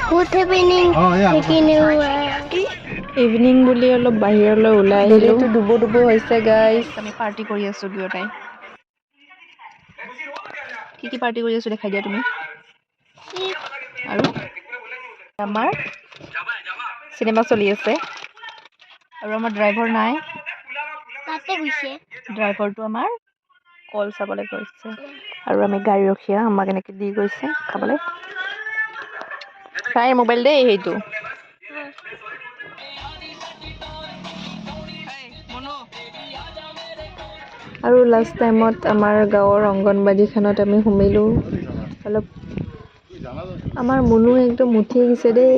Good evening. Taking you. Evening বুলি অলপ বাহিৰলৈ ওলাই আহিলো ডুবো ডুবো হৈছে গাইস আমি পাৰ্টি কৰি আছো দুয়োটাই কি পাৰ্টি কৰি আছো দেখাই দিয়া তুমি আৰু আমাৰ সিনেমা চলি আছে আৰু আমাৰ ড্ৰাইভাৰ নাই তাতে গৈছে ড্ৰাইভাৰটো আমাৰ কল চাবলৈ গৈছে আৰু আমি গাড়ী ৰখিয়া আমাক এনেকৈ দি গৈছে খাবলৈ তাইৰ মোবাইল দেই সেইটো আৰু লাষ্ট টাইমত আমাৰ গাঁৱৰ অংগনবাদীখনত আমি সোমিলো অলপ আমাৰ মনো একদম উঠি গৈছে দেই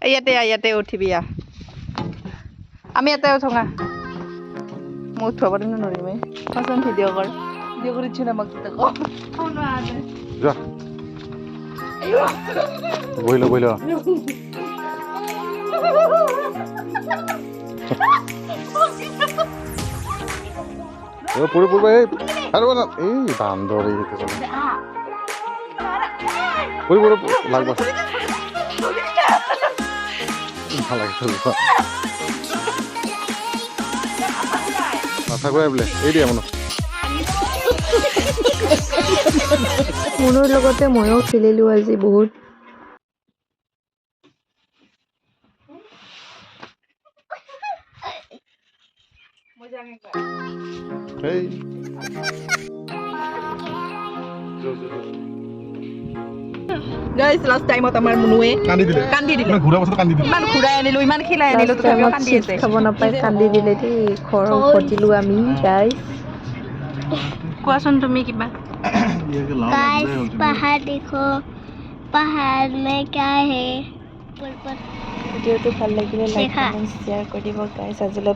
ইয়াতে উঠিবি আমি ইয়াতে উঠোঙা মই উঠাব নোৱাৰিম ফাৰ্ষ্ট ভিডিঅ' কৰিছো না মোক যা বইলো পড়ে এই আরে না এই বান্দর এই পড়ে লাগবা ভালো লাগছে মাথা ঘুরাই বলে এই দিয়া মনো মনৰ লগতে ময়ো খেলিলো আজি বহুত এই গাইস লাস্ট টাইমত আমাৰ মনুৱে কান্দি দিলে ঘুৰা বছৰ কান্দি দিলে ইমান ঘুৰাই আনিলো ইমান খিলাই আনিলো তথাপিও কান্দি আছে খাব নাপাই কান্দি দিলে দেই খৰ ফটিলো আমি গাইস কোৱাচোন তুমি কিবা Guys, पहाड़ देखो पहाड़ में क्या है ভিডিঅ'টো ভাল লাগিলে লাইক কমেন্ট শ্বেয়াৰ কৰি দিব গাইস আজিলৈ